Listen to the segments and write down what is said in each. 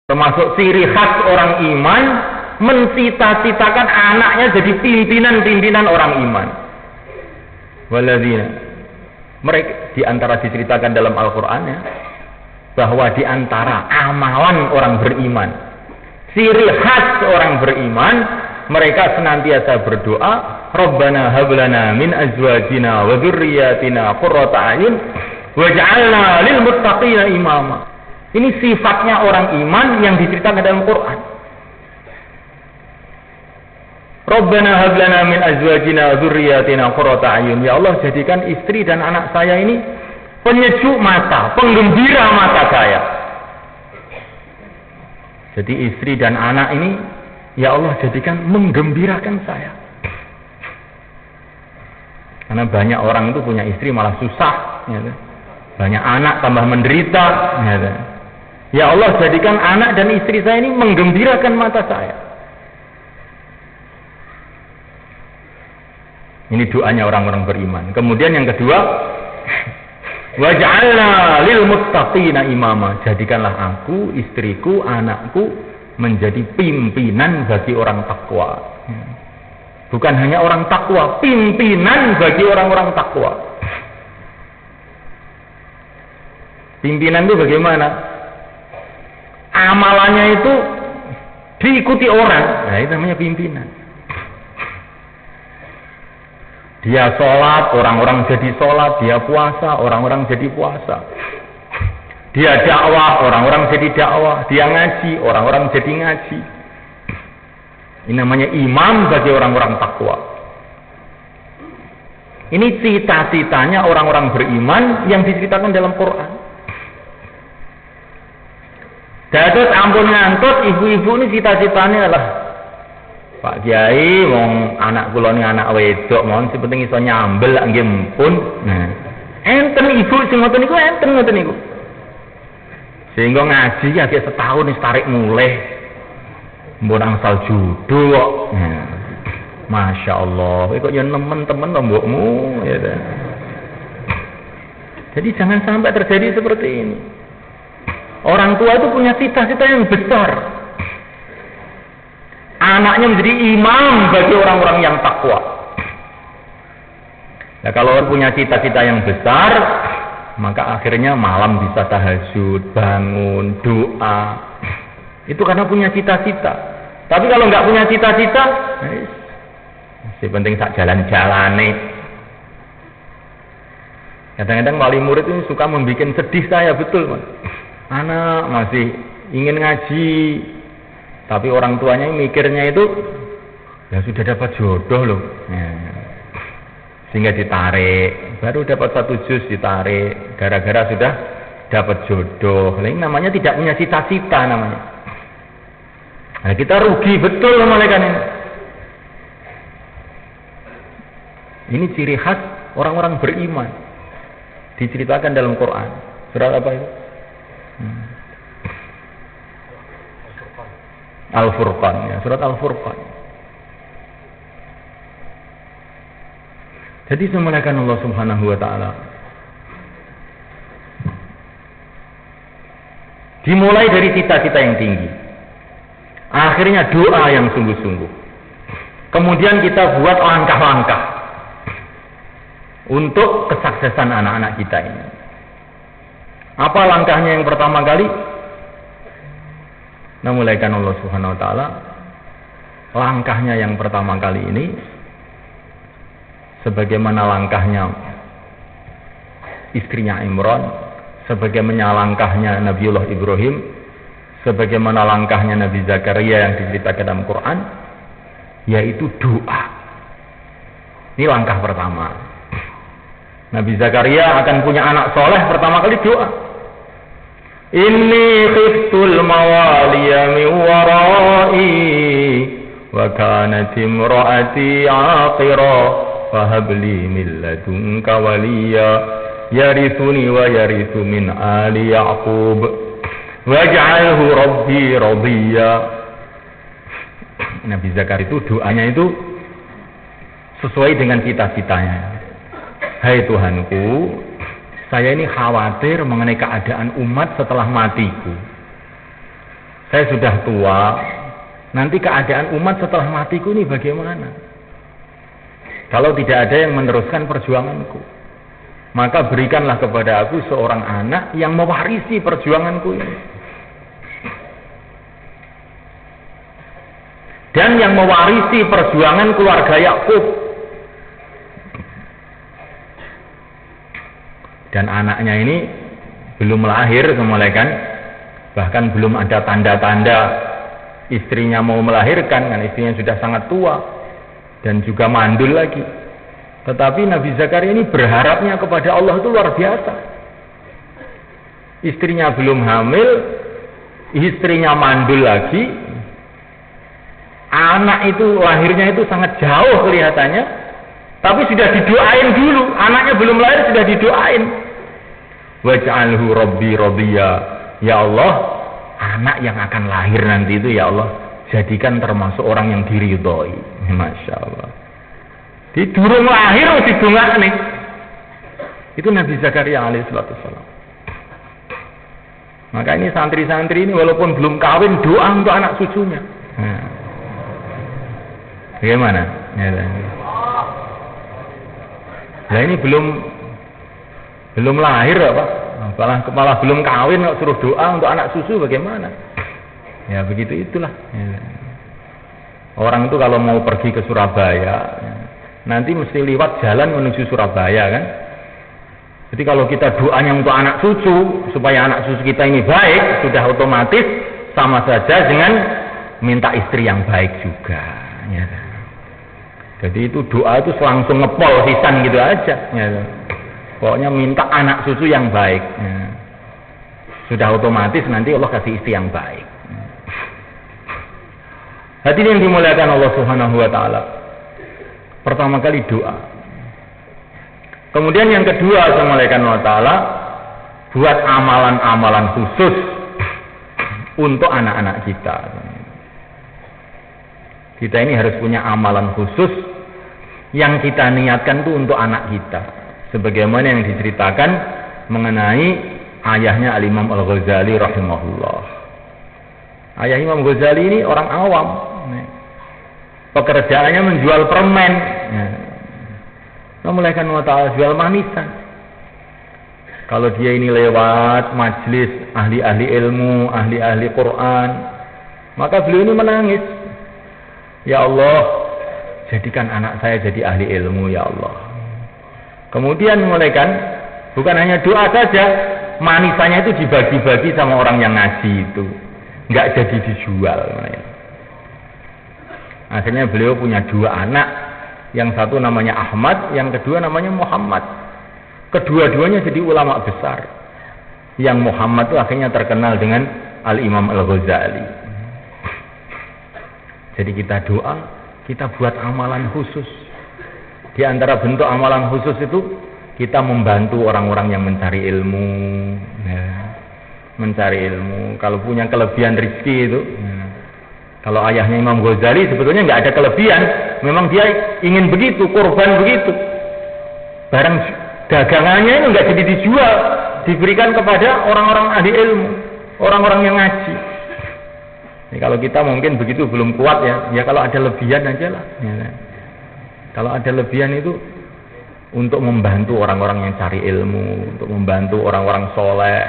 Termasuk ciri khas orang iman, mencita-citakan anaknya jadi pimpinan-pimpinan orang iman. Waladzina, mereka diantara diceritakan dalam Al-Quran ya, bahwa diantara amalan orang beriman, ciri khas orang beriman, mereka senantiasa berdoa, Rabbana hablana min azwajina wa dzurriyyatina qurrata a'yun waj'alna lil muttaqina imama. Ini sifatnya orang iman yang diceritakan dalam Quran. Rabbana hablana min azwajina wa dzurriyyatina qurrata a'yun. Ya Allah, jadikan istri dan anak saya ini penyejuk mata, penggembira mata saya. Jadi istri dan anak ini, ya Allah, jadikan menggembirakan saya. Karena banyak orang itu punya istri malah susah, ya, banyak anak tambah menderita. Ya Allah, jadikan anak dan istri saya ini menggembirakan mata saya. Ini doanya orang-orang beriman. Kemudian yang kedua, waj'alna lil muttaqina imama. Jadikanlah aku, istriku, anakku menjadi pimpinan bagi orang takwa. Bukan hanya orang takwa, pimpinan bagi orang-orang takwa. Pimpinan itu bagaimana? Amalannya itu diikuti orang. Nah, itu namanya pimpinan. Dia sholat, orang-orang jadi sholat. Dia puasa, orang-orang jadi puasa. Dia dakwah, orang-orang jadi dakwah. Dia ngaji, orang-orang jadi ngaji. Ini namanya imam bagi orang-orang takwa. Ini cita-citanya orang-orang beriman yang diceritakan dalam Quran. Dados ampun ngantut, ibu-ibu ini cita-citanya adalah Pak Kiai, wong anak kula ni anak wedok, mohon sing penting iso nyambel nggih mpun. Nah, enten ibu sing ngoten niku, enten ngoten niku. Sehingga ngaji ya setahun wis tarik mulih. Mbon angsal judo kok. Nah, Masya Allah, kok ya nemen-temen to mbokmu ya. Jadi jangan sampai terjadi seperti ini. Orang tua itu punya cita-cita yang besar. Anaknya menjadi imam bagi orang-orang yang takwa. Nah, kalau orang punya cita-cita yang besar, maka akhirnya malam bisa tahajud, bangun, doa. Itu karena punya cita-cita. Tapi kalau nggak punya cita-cita, masih penting sak jalan-jalane. Kadang-kadang wali murid ini suka membuat sedih saya, betul, Mas. Anak masih ingin ngaji, tapi orang tuanya mikirnya itu ya sudah dapat jodoh loh, ya. Sehingga ditarik, baru dapat 1 juz ditarik, gara-gara sudah dapat jodoh. Ini namanya tidak punya cita-cita namanya. Nah, kita rugi betul malaikat ini. Ini ciri khas orang-orang beriman, diceritakan dalam Quran. Surat apa itu? Al-Furqan, ya, surat Al-Furqan. Jadi semuanya Allah Subhanahu wa taala. Dimulai dari cita-cita yang tinggi. Akhirnya doa yang sungguh-sungguh. Kemudian kita buat langkah-langkah untuk kesuksesan anak-anak kita ini. Apa langkahnya yang pertama kali? Nah, mulaikan Allah Subhanahu wa taala. Langkahnya yang pertama kali ini sebagaimana langkahnya istrinya Imran, sebagaimana langkahnya Nabiullah Ibrahim, sebagaimana langkahnya Nabi Zakaria yang diceritakan dalam Quran, yaitu doa. Ini langkah pertama. Nabi Zakaria akan punya anak soleh, pertama kali doa. Inni khiftul mawaliya min warai wa kanat imraati aqira fahab li min ladunka waliya yarithuni wa yarithu min ali yaqub waj'alhu rabbi radiya. Nabi Zakaria itu doanya itu sesuai dengan cita-citanya. Hai Tuhanku, Saya ini khawatir mengenai keadaan umat setelah matiku. Saya sudah tua, nanti keadaan umat setelah matiku ini bagaimana? Kalau tidak ada yang meneruskan perjuanganku, maka berikanlah kepada aku seorang anak yang mewarisi perjuanganku ini. Dan yang mewarisi perjuangan keluarga Yakub. Dan anaknya ini belum lahir kan, bahkan belum ada tanda-tanda istrinya mau melahirkan, kan istrinya sudah sangat tua dan juga mandul lagi. Tetapi Nabi Zakaria ini berharapnya kepada Allah itu luar biasa. Istrinya belum hamil, istrinya mandul lagi, anak itu lahirnya itu sangat jauh kelihatannya, tapi sudah didoain dulu, anaknya belum lahir sudah didoain. Waj'alhu Rabbi Radiya, ya Allah, anak yang akan lahir nanti itu ya Allah, jadikan termasuk orang yang diridhoi. Masya Allah. Di durung lahir didongak nih. Itu Nabi Zakaria alaihissalam. Maka ini santri-santri ini walaupun belum kawin, doa untuk anak cucunya. Nah. Bagaimana? Nah ini belum lahir Pak. Malah belum kawin kok suruh doa untuk anak susu, bagaimana? Ya begitu itulah. Ya. Orang itu kalau mau pergi ke Surabaya, ya, nanti mesti lewat jalan menuju Surabaya kan. Jadi kalau kita doanya untuk anak cucu supaya anak cucu kita ini baik, sudah otomatis sama saja dengan minta istri yang baik juga. Ya. Jadi itu doa itu langsung ngepol sisan gitu aja. Ya. Pokoknya minta anak cucu yang baik. Ya. Sudah otomatis nanti Allah kasih istri yang baik. Hadirin yang dimuliakan Allah Subhanahu wa taala. Pertama kali doa. Kemudian yang kedua, Subhanahu wa taala, buat amalan-amalan khusus untuk anak-anak kita. Kita ini harus punya amalan khusus yang kita niatkan itu untuk anak kita. Sebagaimana yang diceritakan mengenai ayahnya Al-Imam Al-Ghazali rahimahullah. Ayah Imam Ghazali ini orang awam. Pekerjaannya menjual permen. Memulaikan ta'ala jual manisan. Kalau dia ini lewat majlis ahli-ahli ilmu, ahli-ahli Quran, maka beliau ini menangis. Ya Allah, jadikan anak saya jadi ahli ilmu ya Allah. Kemudian memulaikan, bukan hanya doa saja, manisannya itu dibagi-bagi sama orang yang ngaji itu, nggak jadi dijual. Akhirnya beliau punya dua anak, yang satu namanya Ahmad, yang kedua namanya Muhammad. Kedua-duanya jadi ulama besar. Yang Muhammad itu akhirnya terkenal dengan Al-Imam Al-Ghazali. Jadi kita doa, kita buat amalan khusus. Di antara bentuk amalan khusus itu kita membantu orang-orang yang mencari ilmu, ya. Mencari ilmu. Kalau punya kelebihan rezeki itu, ya. Kalau ayahnya Imam Ghazali sebetulnya nggak ada kelebihan, memang dia ingin begitu, korban begitu. Barang dagangannya itu nggak jadi dijual, diberikan kepada orang-orang ahli ilmu, orang-orang yang ngaji. Jadi kalau kita mungkin begitu belum kuat ya kalau ada lebihan aja lah. Ya. Kalau ada lebihan itu untuk membantu orang-orang yang cari ilmu, untuk membantu orang-orang soleh.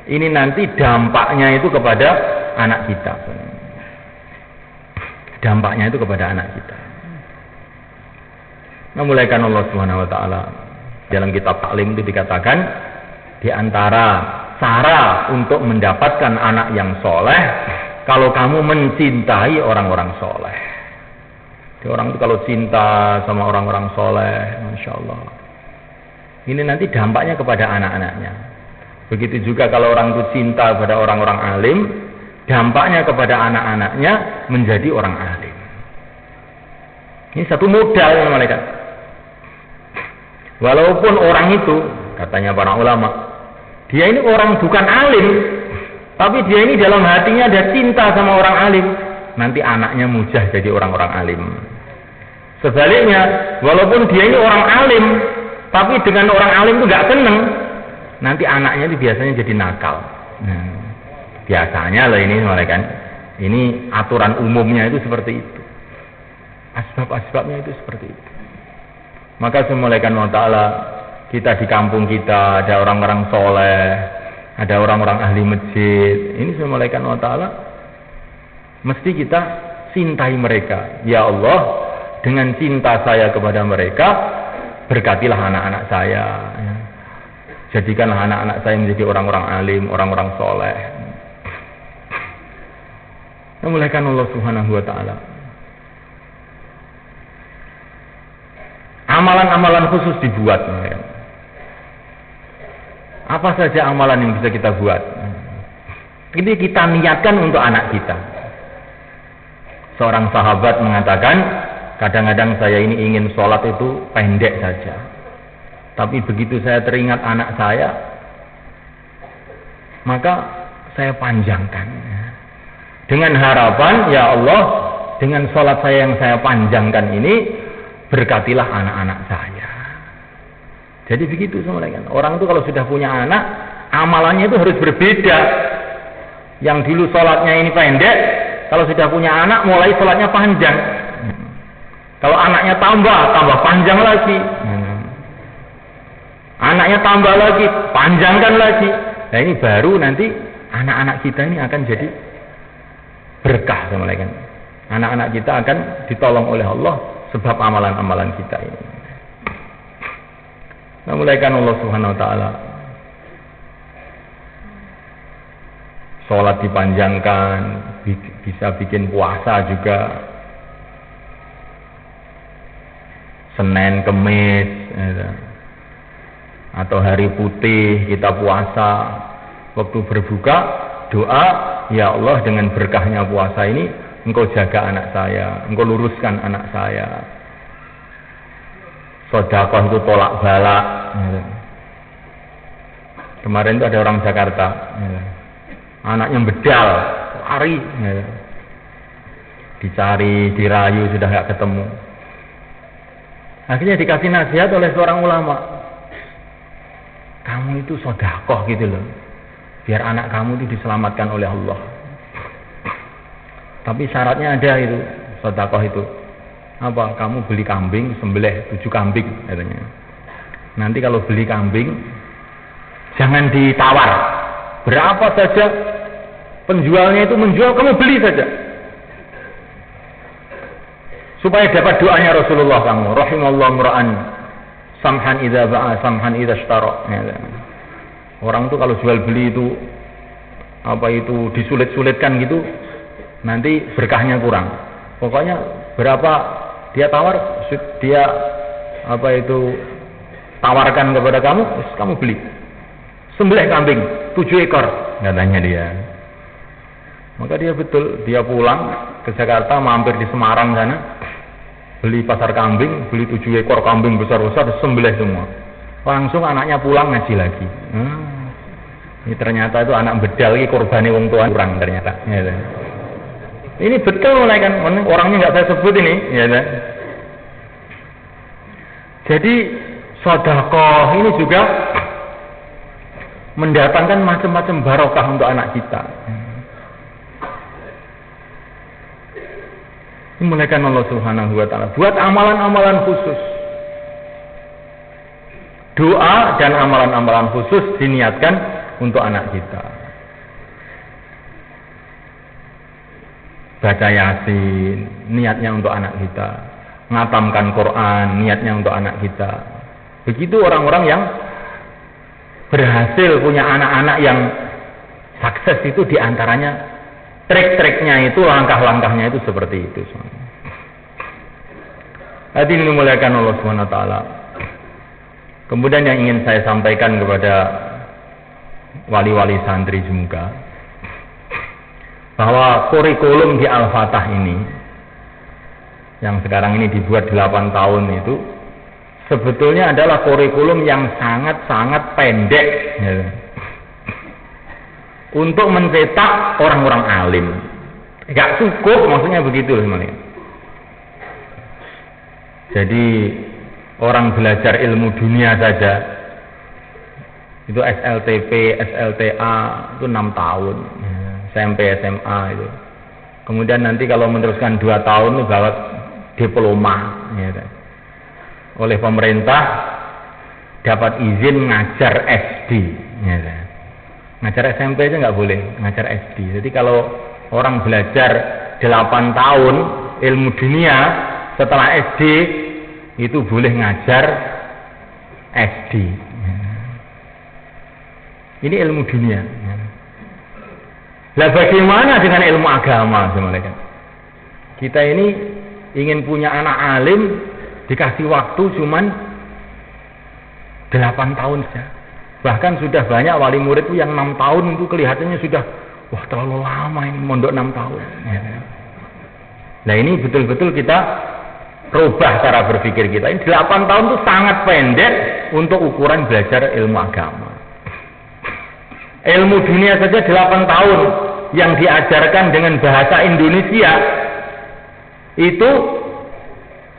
Ini nanti dampaknya itu kepada anak kita. Dampaknya itu kepada anak kita. Memulaikan Allah Subhanahu wa taala dalam kitab taklim itu dikatakan di antara cara untuk mendapatkan anak yang soleh kalau kamu mencintai orang-orang soleh. Jadi orang itu kalau cinta sama orang-orang soleh, masya Allah, ini nanti dampaknya kepada anak-anaknya. Begitu juga kalau orang itu cinta pada orang-orang alim, dampaknya kepada anak-anaknya menjadi orang alim. Ini satu modal yang mereka. Walaupun orang itu, katanya para ulama, dia ini orang bukan alim, tapi dia ini dalam hatinya ada cinta sama orang alim, nanti anaknya mujah jadi orang-orang alim. Sebaliknya, walaupun dia ini orang alim, Tapi dengan orang alim itu nggak seneng, nanti anaknya itu biasanya jadi nakal. Nah, biasanya loh ini kan, ini aturan umumnya itu seperti itu. Asbab-asbabnya itu seperti itu. Maka semulaikan Allah Ta'ala, kita di kampung kita ada orang-orang soleh, ada orang-orang ahli masjid. Ini semulaikan Allah Ta'ala, mesti kita cintai mereka. Ya Allah, dengan cinta saya kepada mereka, berkatilah anak-anak saya. Jadikanlah anak-anak saya menjadi orang-orang alim, orang-orang soleh. Semulaikan Allah Subhanahu Wa Ta'ala. Amalan-amalan khusus dibuat. Apa saja amalan yang bisa kita buat? Ini kita niatkan untuk anak kita. Seorang sahabat mengatakan, kadang-kadang saya ini ingin sholat itu pendek saja. Tapi begitu saya teringat anak saya, maka saya panjangkan. Dengan harapan, ya Allah, dengan sholat saya yang saya panjangkan ini, berkatilah anak-anak saya. Jadi begitu semuanya kan. Orang itu kalau sudah punya anak, amalannya itu harus berbeda. Yang dulu sholatnya ini pendek, kalau sudah punya anak, mulai sholatnya panjang. Kalau anaknya tambah panjang lagi. Anaknya tambah lagi, panjangkan lagi. Nah ini baru nanti anak-anak kita ini akan jadi berkah semuanya kan. Anak-anak kita akan ditolong oleh Allah sebab amalan-amalan kita ini. Mulaikan Allah Subhanahu Wa Ta'ala, sholat dipanjangkan, bisa bikin puasa juga, Senin, Kemis, atau hari putih kita puasa. Waktu berbuka doa, ya Allah dengan berkahnya puasa ini, Engkau jaga anak saya, Engkau luruskan anak saya. Sedekah itu tolak balak. Kemarin itu ada orang Jakarta, anaknya bedal, lari, dicari, dirayu, sudah nggak ketemu. Akhirnya dikasih nasihat oleh seorang ulama, kamu itu sedekah gitu loh, biar anak kamu itu diselamatkan oleh Allah. Tapi syaratnya ada itu, sedekah itu. Apa? Kamu beli kambing, sembelih 7 kambing katanya. Nanti kalau beli kambing, jangan ditawar. Berapa saja penjualnya itu menjual, kamu beli saja. Supaya dapat doanya Rasulullah kamu. Rahimallahu mra'an samhan idza ba'a samhan idza ishtara. Orang itu kalau jual beli itu apa itu disulit-sulitkan gitu, nanti berkahnya kurang. Pokoknya berapa dia tawar, dia apa itu tawarkan kepada kamu, kamu beli. Sembelih kambing 7 ekor katanya dia. Maka dia betul, dia pulang ke Jakarta, mampir di Semarang sana, beli pasar kambing, beli 7 ekor kambing besar-besar, sembelih semua. Langsung anaknya pulang ngaji lagi. Ini ternyata itu anak bedal, ini korbane wong tua kurang ternyata. Ya, ini betul kan, orangnya nggak saya sebut ini, ya. Jadi sedekah ini juga mendatangkan macam-macam barokah untuk anak kita. Ini mulaikan Allah Subhanahu Wa Ta'ala. Buat amalan-amalan khusus, doa dan amalan-amalan khusus diniatkan untuk anak kita. Baca Yasin, niatnya untuk anak kita. Ngatamkan Quran, niatnya untuk anak kita. Begitu orang-orang yang berhasil punya anak-anak yang sukses itu, diantaranya trik-triknya itu, langkah-langkahnya itu seperti itu. Hadirin dimuliakan Allah Subhanahu Wa Ta'ala. Kemudian yang ingin saya sampaikan kepada wali-wali santri semoga, bahwa kurikulum di Al-Fatah ini yang sekarang ini dibuat 8 tahun itu sebetulnya adalah kurikulum yang sangat-sangat pendek ya, untuk mencetak orang-orang alim. Gak cukup, maksudnya begitu sebenarnya. Jadi orang belajar ilmu dunia saja itu SLTP, SLTA itu 6 tahun, SMP, SMA itu. Kemudian nanti kalau meneruskan 2 tahun itu dapat diploma ya. Oleh pemerintah dapat izin ngajar SD ya. Ngajar SMP aja nggak boleh, ngajar SD. Jadi kalau orang belajar 8 tahun ilmu dunia setelah SD itu boleh ngajar SD. Ini ilmu dunia. Lah bagaimana dengan ilmu agama, semuanya? Kita ini ingin punya anak alim, dikasih waktu cuman 8 tahun saja. Bahkan sudah banyak wali murid itu yang 6 tahun itu kelihatannya sudah wah terlalu lama ini mondok 6 tahun. Nah ini betul-betul kita rubah cara berpikir kita. Ini 8 tahun itu sangat pendek untuk ukuran belajar ilmu agama. Ilmu dunia saja 8 tahun yang diajarkan dengan bahasa Indonesia itu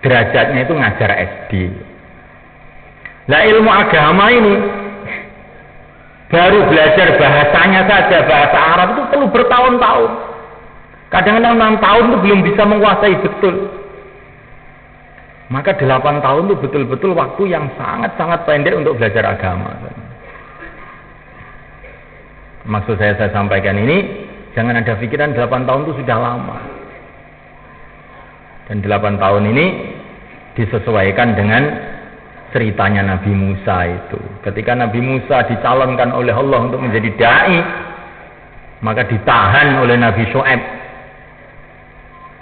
derajatnya itu ngajar SD. Nah ilmu agama ini baru belajar bahasanya saja, bahasa Arab itu perlu bertahun-tahun. Kadang-kadang 6 tahun itu belum bisa menguasai betul. Maka 8 tahun itu betul-betul waktu yang sangat-sangat pendek untuk belajar agama. Maksud saya sampaikan ini, jangan ada pikiran 8 tahun itu sudah lama. Dan 8 tahun ini disesuaikan dengan ceritanya Nabi Musa itu. Ketika Nabi Musa dicalonkan oleh Allah untuk menjadi dai, maka ditahan oleh Nabi Syuaib.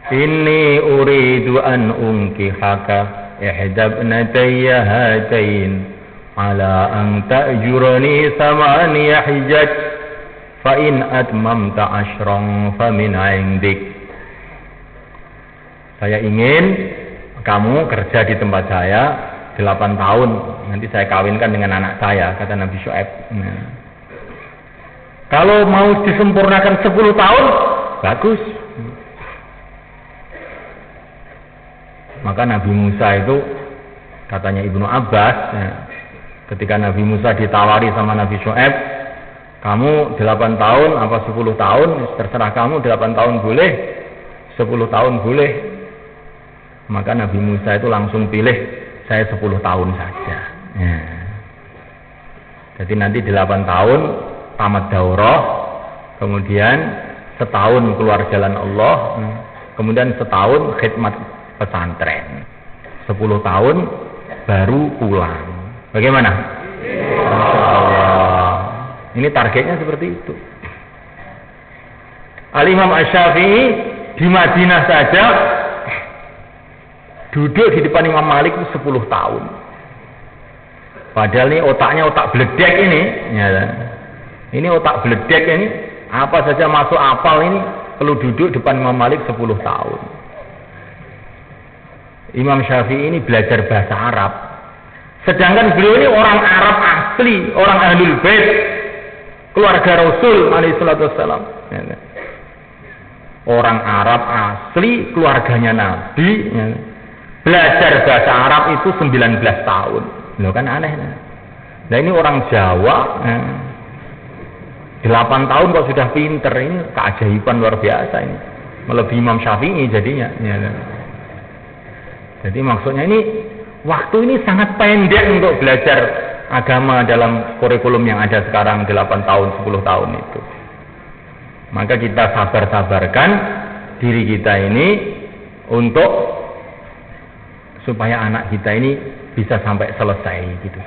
Inni uridu an unkihaka ihda ibnatayya hatain ala an ta'jurani thamaniya hijaj fa in atmamta ashran fa min 'indik. Saya ingin kamu kerja di tempat saya 8 tahun, nanti saya kawinkan dengan anak saya, kata Nabi Syuaib. Nah. Kalau mau disempurnakan 10 tahun, bagus. Maka Nabi Musa itu, katanya Ibnu Abbas, ya, ketika Nabi Musa ditawari sama Nabi Syuaib, kamu 8 tahun apa 10 tahun, terserah kamu, 8 tahun boleh, 10 tahun boleh. Maka Nabi Musa itu langsung pilih, saya 10 tahun saja. Ya. Jadi nanti 8 tahun tamat daurah, kemudian setahun keluar jalan Allah, kemudian setahun khidmat pesantren, 10 tahun baru pulang. Bagaimana? Masya Allah. Ini targetnya seperti itu. Al-Imam Asy-Syafi'i di Madinah saja duduk di depan Imam Malik itu 10 tahun. Padahal ini otaknya otak beledek ini. Ya, ini otak beledek ini. Apa saja masuk apal ini perlu duduk depan Imam Malik 10 tahun. Imam Syafi'i ini belajar bahasa Arab. Sedangkan beliau ini orang Arab asli, orang Ahlul Bait, keluarga Rasul alaihi salatu wassalam. Orang Arab asli, keluarganya Nabi. Belajar bahasa Arab itu 19 tahun. Loh kan aneh. Nah ini orang Jawa 8 tahun kok sudah pinter. Ini keajaiban luar biasa ini. Melebihi Imam Syafi'i jadinya. Jadi maksudnya ini waktu ini sangat pendek untuk belajar agama dalam kurikulum yang ada sekarang 8 tahun, 10 tahun itu. Maka kita sabar-sabarkan diri kita ini untuk supaya anak kita ini bisa sampai selesai gitu.